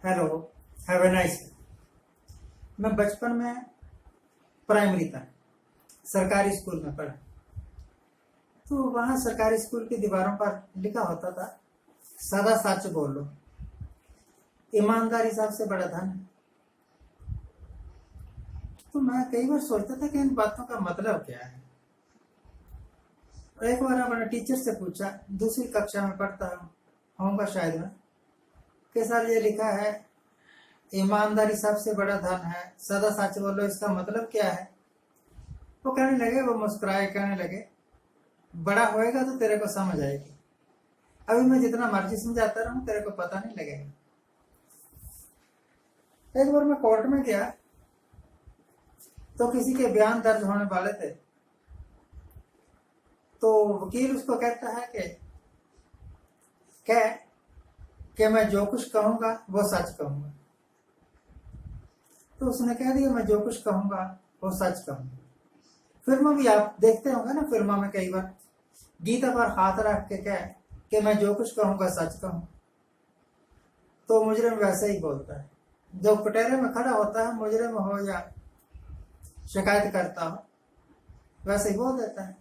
Hello, have a nice. मैं बचपन में प्राइमरी तक सरकारी स्कूल में पढ़ा। तो वहाँ सरकारी स्कूल की दीवारों पर लिखा होता था, सदा सच बोलो, ईमानदारी सबसे बड़ा धन है। तो मैं कई बार सोचता था कि इन बातों का मतलब क्या है। एक बार अपने टीचर से पूछा, दूसरी कक्षा में पढ़ता होऊंगा शायद मैं, कि सर ये लिखा है ईमानदारी सबसे बड़ा धन है, सदा सच बोलो, इसका मतलब क्या है। वो कहने लगे, वो मुस्कुराए, कहने लगे बड़ा होएगा तो तेरे को समझ आएगी, अभी मैं जितना मर्जी समझाता रहूं तेरे को पता नहीं लगेगा। एक बार मैं कोर्ट में गया तो किसी के बयान दर्ज होने वाले थे। तो वकील उसको कहता है कि मैं जो कुछ कहूंगा वो सच कहूंगा। तो उसने कह दिया, मैं जो कुछ कहूंगा वो सच कहूंगा। फिल्मों भी आप देखते होंगे ना, फिल्मों में कई बार गीता पर हाथ रख के कह कि मैं जो कुछ कहूंगा सच कहूं। तो मुजरिम वैसे ही बोलता है, जो कटहरे में खड़ा होता है, मुजरिम हो या शिकायत करता हो, वैसे ही बोल देता है,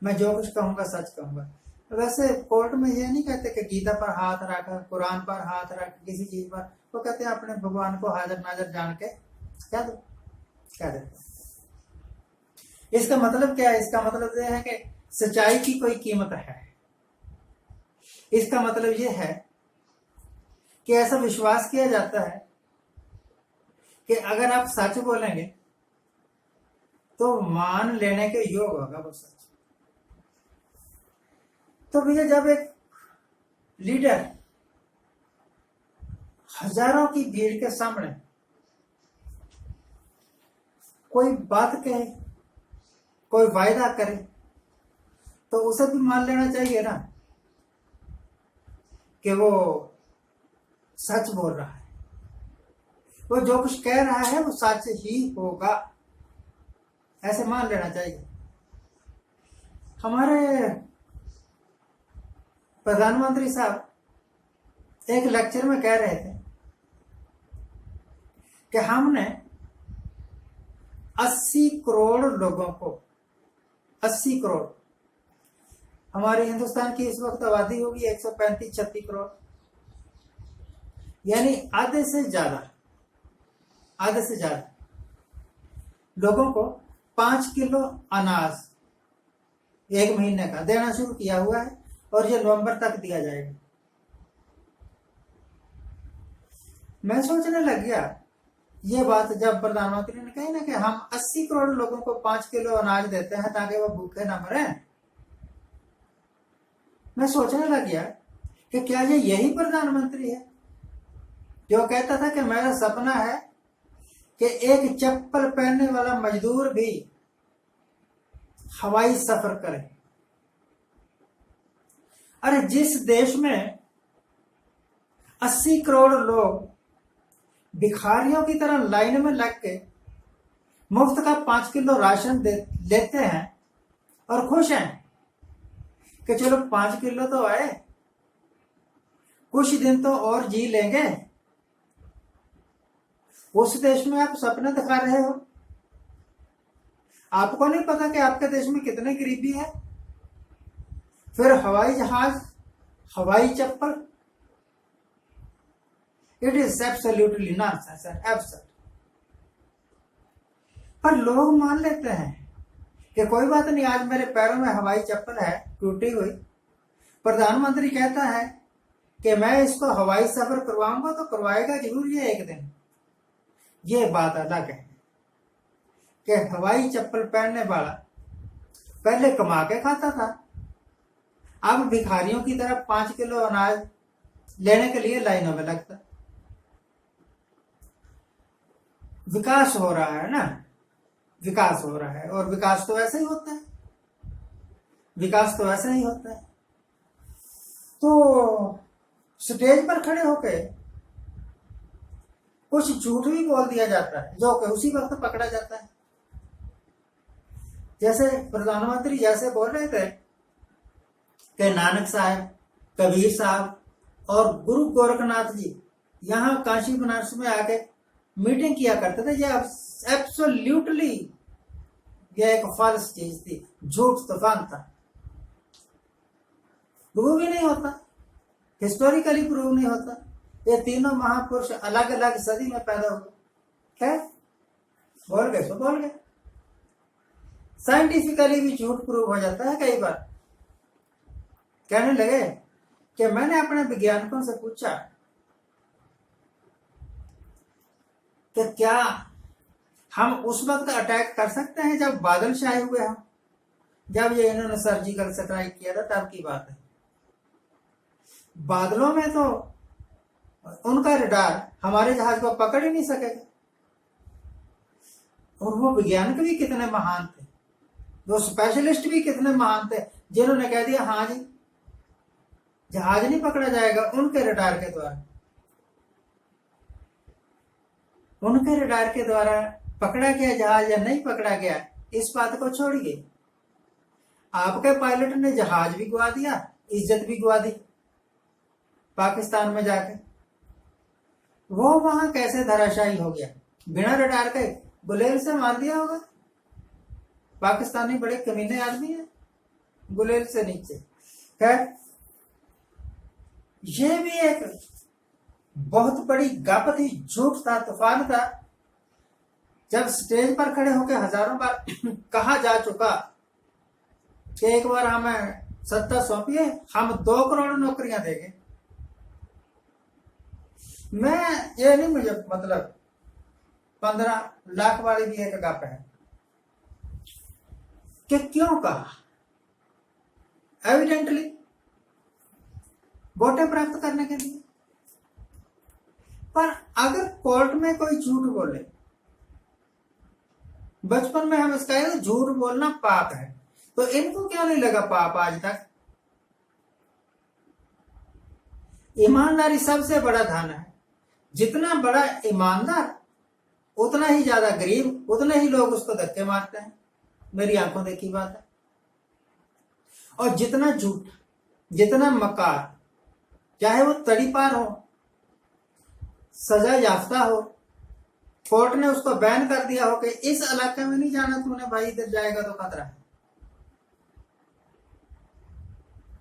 मैं जो कुछ कहूंगा सच कहूंगा। वैसे कोर्ट में ये नहीं कहते कि गीता पर हाथ रख, कुरान पर हाथ रख, किसी चीज पर। वो कहते हैं अपने भगवान को हाजिर नाजिर जान के क्या देते। इसका मतलब क्या है? इसका मतलब यह है कि सच्चाई की कोई कीमत है। इसका मतलब यह है कि ऐसा विश्वास किया जाता है कि अगर आप सच बोलेंगे तो मान लेने के योग होगा वो सच। तो भैया, जब एक लीडर हजारों की भीड़ के सामने कोई बात कहे, कोई वायदा करे, तो उसे भी मान लेना चाहिए ना कि वो सच बोल रहा है, वो जो कुछ कह रहा है वो सच ही होगा, ऐसे मान लेना चाहिए। हमारे प्रधानमंत्री साहब एक लेक्चर में कह रहे थे कि हमने 80 करोड़ लोगों को, 80 करोड़, हमारे हिंदुस्तान की इस वक्त आबादी होगी 135-36 करोड़, यानी आधे से ज्यादा लोगों को 5 किलो अनाज 1 महीने का देना शुरू किया हुआ है, और ये नवंबर तक दिया जाएगा। मैं सोचने लग गया, ये बात जब प्रधानमंत्री ने कही ना कि हम 80 करोड़ लोगों को 5 किलो अनाज देते हैं ताकि वो भूखे ना मरे, मैं सोचने लग गया कि क्या ये यही प्रधानमंत्री है जो कहता था कि मेरा सपना है कि एक चप्पल पहनने वाला मजदूर भी हवाई सफर करे। अरे जिस देश में 80 करोड़ लोग भिखारियों की तरह लाइन में लग के मुफ्त का 5 किलो राशन लेते हैं और खुश हैं कि चलो 5 किलो तो आए, कुछ दिन तो और जी लेंगे, उस देश में आप सपने दिखा रहे हो। आपको नहीं पता कि आपके देश में कितनी गरीबी है। फिर हवाई जहाज, हवाई चप्पल, it is absolutely nonsense and absurd. पर लोग मान लेते हैं कि कोई बात नहीं, आज मेरे पैरों में हवाई चप्पल है टूटी हुई, प्रधानमंत्री कहता है कि मैं इसको हवाई सफर करवाऊंगा तो करवाएगा जरूर ये एक दिन। ये बात अलग है कि हवाई चप्पल पहनने वाला पहले कमा के खाता था, अब भिखारियों की तरफ 5 किलो अनाज लेने के लिए लाइनों में लगता। विकास हो रहा है ना, विकास हो रहा है, और विकास तो ऐसे ही होता है, विकास तो ऐसे ही होता है। तो स्टेज पर खड़े होके कुछ झूठ भी बोल दिया जाता है जो कि उसी वक्त पकड़ा जाता है। जैसे प्रधानमंत्री जैसे बोल रहे थे कि नानक साहब, कबीर साहब और गुरु गोरखनाथ जी यहाँ काशी बनारस में आके मीटिंग किया करते थे। ये एब्सोल्युटली यह एक फॉल्स चीज थी, झूठ तूफान था, प्रूव ही नहीं होता, हिस्टोरिकली प्रूव नहीं होता। ये तीनों महापुरुष अलग अलग सदी में पैदा हुए, खैर बोल गए तो बोल गए। साइंटिफिकली भी झूठ प्रूव हो जाता है कई बार। कहने लगे कि मैंने अपने वैज्ञानिकों से पूछा कि क्या हम उस वक्त अटैक कर सकते हैं जब बादल छाए हुए हैं, जब ये इन्होंने सर्जिकल स्ट्राइक किया था तब की बात है। बादलों में तो उनका रडार हमारे जहाज को पकड़ ही नहीं सकेगा। और वो वैज्ञानिक भी कितने महान थे, वो स्पेशलिस्ट भी कितने महान थे, जिन्होंने कह दिया हाँ जी जहाज नहीं पकड़ा जाएगा उनके रडार के द्वारा। उनके रडार के द्वारा पकड़ा गया जहाज या नहीं पकड़ा गया, इस बात को छोड़िए, आपके पायलट ने जहाज भी गुआ दिया, इज्जत भी गुआ दी पाकिस्तान में जाके। वो वहां कैसे धराशायी हो गया? बिना रडार के गुलेल से मार दिया होगा। पाकिस्तानी बड़े कमीने आदमी है, गुलेल से नीचे। खैर ये भी एक बहुत बड़ी गप थी, झूठ था, तूफान था। जब स्टेज पर खड़े होकर हजारों बार कहा जा चुका कि एक बार हमें सत्ता सौंपिए, हम 2 करोड़ नौकरियां देंगे। मैं ये नहीं, मुझे मतलब 15 लाख वाली भी एक गप है कि क्यों कहा? एविडेंटली वोटें प्राप्त करने के लिए। पर अगर कोर्ट में कोई झूठ बोले, बचपन में हम इसका झूठ बोलना पाप है, तो इनको क्या नहीं लगा पाप आज तक? ईमानदारी सबसे बड़ा धन है। जितना बड़ा ईमानदार उतना ही ज्यादा गरीब, उतने ही लोग उसको धक्के मारते हैं, मेरी आंखों देखी बात है। और जितना झूठ, जितना मकार, चाहे वो तड़ीपार हो, सजा याफ्ता हो, कोर्ट ने उसको बैन कर दिया हो कि इस इलाके में नहीं जाना तूने भाई, इधर जाएगा तो खतरा है,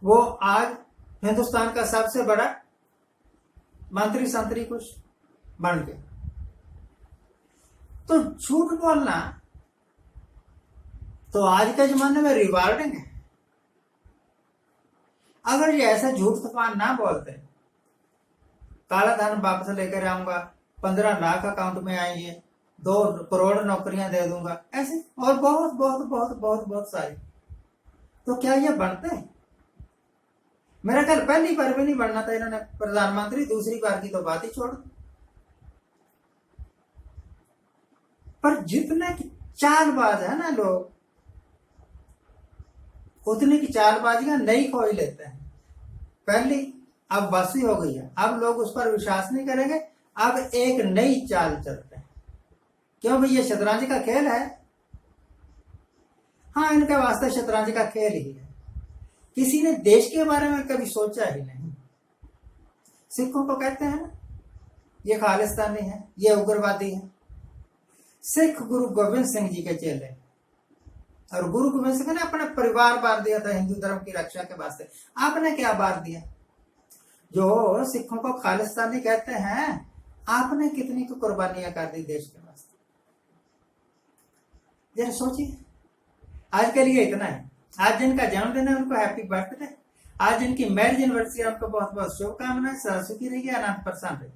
वो आज हिंदुस्तान का सबसे बड़ा मंत्री संतरी कुछ बन गया। तो झूठ बोलना तो आज के जमाने में रिवार्डिंग है। अगर ये ऐसा झूठ तूफान ना बोलते, काला धन वापस लेकर आऊंगा, 15 लाख अकाउंट में आएंगे, 2 करोड़ नौकरियां दे दूंगा, ऐसे और बहुत बहुत बहुत बहुत बहुत सारी, तो क्या ये बनते हैं? मेरा ख्याल पहली बार भी नहीं बनना था इन्होंने प्रधानमंत्री, दूसरी बार की तो बात ही छोड़। पर जितने की चालबाज है ना लोग, उतने की चालबाजियां नई खोज लेते हैं। पहली अब बसी हो गई है, अब लोग उस पर विश्वास नहीं करेंगे, अब एक नई चाल चलते हैं। क्यों भाई? ये शतरंज का खेल है। हाँ, इनके वास्ते शतरंज का खेल ही है। किसी ने देश के बारे में कभी सोचा ही नहीं। सिखों को कहते हैं ना ये खालिस्तानी है, ये उग्रवादी है। सिख गुरु गोविंद सिंह जी के चेले, और गुरु गोविंद सिंह ने अपना परिवार बार दिया था हिंदू धर्म की रक्षा के वास्ते। आपने क्या बार दिया? जो सिखों को खालिस्तानी कहते हैं, आपने कितनी को कुर्बानियां कर दी देश के वास्ते? जरा सोचिए। आज के लिए इतना है। आज जिनका जन्मदिन है उनको हैप्पी बर्थडे। आज जिनकी मैरिज एनिवर्सरी है उनको बहुत बहुत शुभकामनाएं। सुखी रहिए, आनंद प्रसन्न रहिए।